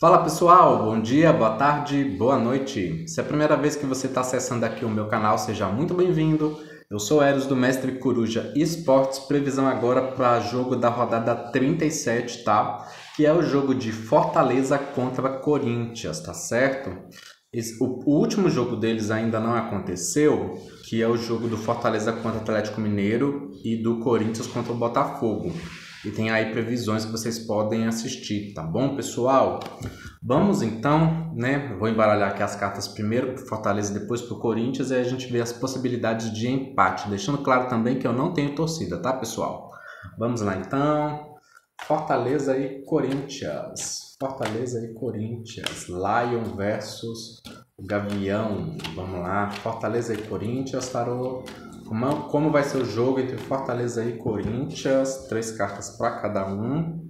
Fala pessoal, bom dia, boa tarde, boa noite. Se é a primeira vez que você está acessando aqui o meu canal, seja muito bem-vindo. Eu sou Eros do Mestre Coruja Esportes, previsão agora para jogo da rodada 37, tá? Que é o jogo de Fortaleza contra Corinthians, tá certo? O último jogo deles ainda não aconteceu, que é o jogo do Fortaleza contra o Atlético Mineiro e do Corinthians contra o Botafogo. E tem aí previsões que vocês podem assistir, tá bom, pessoal? Vamos então, né? Eu vou embaralhar aqui as cartas primeiro para o Fortaleza e depois para o Corinthians e aí a gente vê as possibilidades de empate. Deixando claro também que eu não tenho torcida, tá, pessoal? Vamos lá então. Fortaleza e Corinthians. Fortaleza e Corinthians. Lion versus Gavião. Vamos lá. Fortaleza e Corinthians, tarô. Como vai ser o jogo entre Fortaleza e Corinthians? 3 cartas para cada um.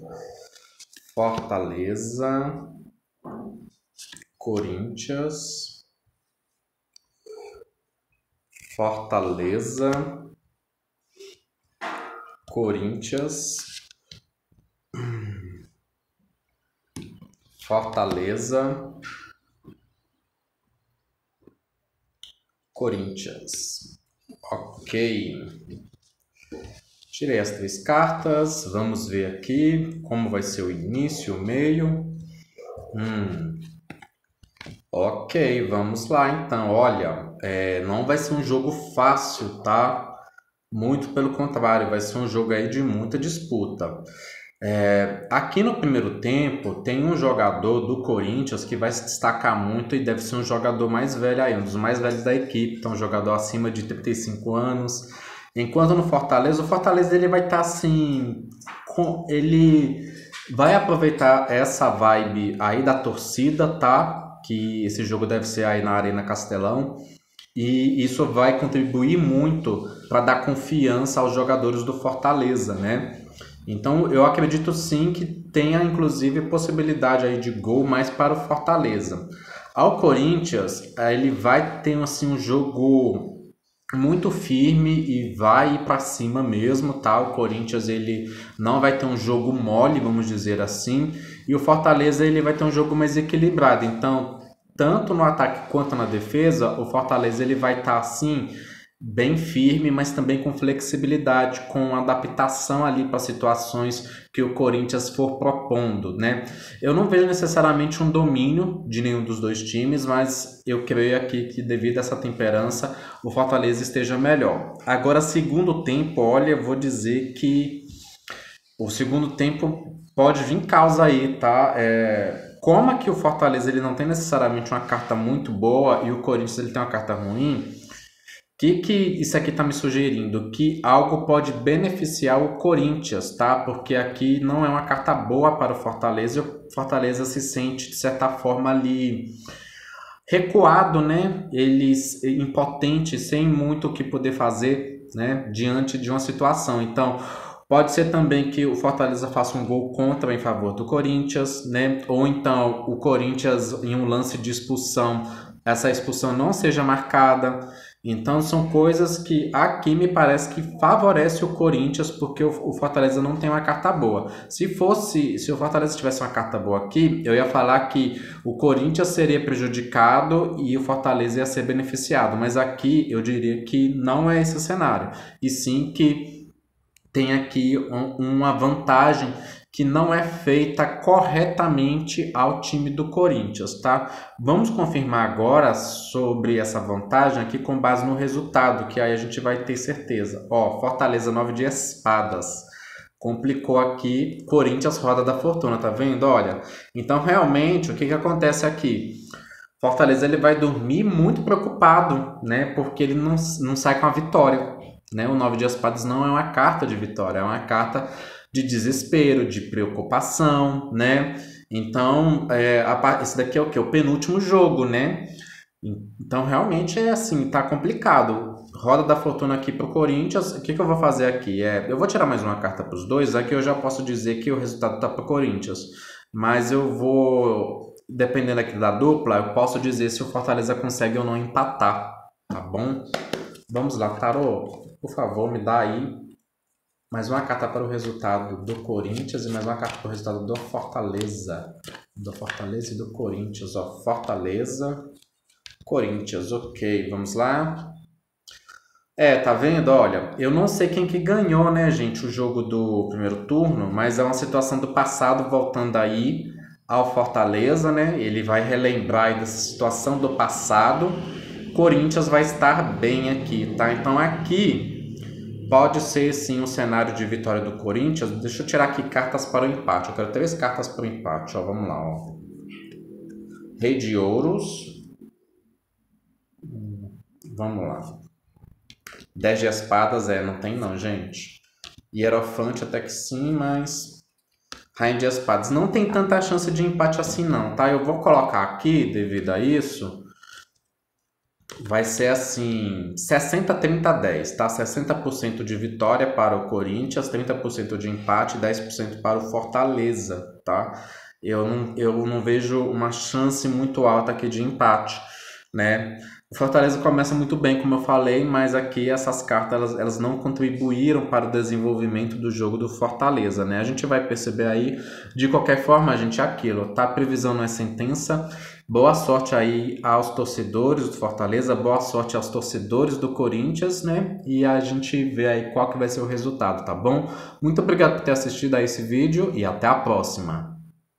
Fortaleza, Corinthians, Fortaleza, Corinthians, Fortaleza, Corinthians. Ok. Tirei as 3 cartas. Vamos ver aqui como vai ser o início, o meio. Ok, vamos lá então. Olha, não vai ser um jogo fácil, tá? Muito pelo contrário, vai ser um jogo aí de muita disputa. Aqui no primeiro tempo tem um jogador do Corinthians que vai se destacar muito e deve ser um jogador mais velho aí, um dos mais velhos da equipe, então um jogador acima de 35 anos. Enquanto no Fortaleza, o Fortaleza ele vai estar assim, ele vai aproveitar essa vibe aí da torcida, tá? Que esse jogo deve ser aí na Arena Castelão. E isso vai contribuir muito para dar confiança aos jogadores do Fortaleza, né? Então eu acredito sim que tenha inclusive possibilidade aí de gol mais para o Fortaleza. Ao Corinthians, ele vai ter assim um jogo muito firme e vai ir para cima mesmo, tá? O Corinthians ele não vai ter um jogo mole, vamos dizer assim, e o Fortaleza ele vai ter um jogo mais equilibrado. Então, tanto no ataque quanto na defesa, o Fortaleza ele vai estar assim bem firme, mas também com flexibilidade, com adaptação ali para situações que o Corinthians for propondo, né? Eu não vejo necessariamente um domínio de nenhum dos dois times, mas eu creio aqui que devido a essa temperança, o Fortaleza esteja melhor. Agora, segundo tempo, olha, eu vou dizer que o segundo tempo pode vir causa aí, tá? Como é que o Fortaleza ele não tem necessariamente uma carta muito boa e o Corinthians ele tem uma carta ruim, que isso aqui está me sugerindo? Que algo pode beneficiar o Corinthians, tá? Porque aqui não é uma carta boa para o Fortaleza e o Fortaleza se sente, de certa forma, ali recuado, né? Eles impotente, sem muito o que poder fazer, né? Diante de uma situação. Então, pode ser também que o Fortaleza faça um gol contra em favor do Corinthians, né? Ou então o Corinthians, em um lance de expulsão, essa expulsão não seja marcada. Então são coisas que aqui me parece que favorece o Corinthians porque o Fortaleza não tem uma carta boa. Se o Fortaleza tivesse uma carta boa aqui, eu ia falar que o Corinthians seria prejudicado e o Fortaleza ia ser beneficiado. Mas aqui eu diria que não é esse o cenário. E sim que tem aqui uma vantagem que não é feita corretamente ao time do Corinthians, tá? Vamos confirmar agora sobre essa vantagem aqui com base no resultado, que aí a gente vai ter certeza. Ó, Fortaleza 9 de espadas. Complicou aqui, Corinthians roda da fortuna, tá vendo? Olha, então realmente o que acontece aqui? Fortaleza ele vai dormir muito preocupado, né? Porque ele não sai com a vitória, né? O 9 de espadas não é uma carta de vitória, é uma carta de desespero, de preocupação, né? Então, esse daqui é o quê? O penúltimo jogo, né? Então, realmente é assim, tá complicado. Roda da fortuna aqui pro Corinthians. O que eu vou fazer aqui? Eu vou tirar mais uma carta para os dois. Aqui eu já posso dizer que o resultado tá pro Corinthians. Mas eu vou, dependendo aqui da dupla, eu posso dizer se o Fortaleza consegue ou não empatar, tá bom? Vamos lá, Tarô, por favor, me dá aí Mais uma carta para o resultado do Corinthians e mais uma carta para o resultado do Fortaleza. Do Fortaleza e do Corinthians, ó. Fortaleza, Corinthians, ok, vamos lá. Tá vendo? Olha, eu não sei quem que ganhou, né, gente, o jogo do primeiro turno, mas é uma situação do passado voltando aí ao Fortaleza, né? Ele vai relembrar aí dessa situação do passado. Corinthians vai estar bem aqui, tá? Então aqui pode ser sim um cenário de vitória do Corinthians. Deixa eu tirar aqui cartas para o empate. Eu quero 3 cartas para o empate, ó. Vamos lá, ó. Rei de Ouros. Vamos lá. 10 de espadas, não tem não, gente. Hierofante até que sim, mas... Rainha de espadas. Não tem tanta chance de empate assim não, tá? Eu vou colocar aqui, devido a isso, vai ser assim, 60-30-10, tá? 60% de vitória para o Corinthians, 30% de empate, 10% para o Fortaleza, tá? Eu não vejo uma chance muito alta aqui de empate, né? O Fortaleza começa muito bem, como eu falei, mas aqui essas cartas elas não contribuíram para o desenvolvimento do jogo do Fortaleza, né? A gente vai perceber aí, de qualquer forma, gente, é aquilo, tá? A previsão não é sentença. Boa sorte aí aos torcedores do Fortaleza, boa sorte aos torcedores do Corinthians, né? E a gente vê aí qual que vai ser o resultado, tá bom? Muito obrigado por ter assistido a esse vídeo e até a próxima!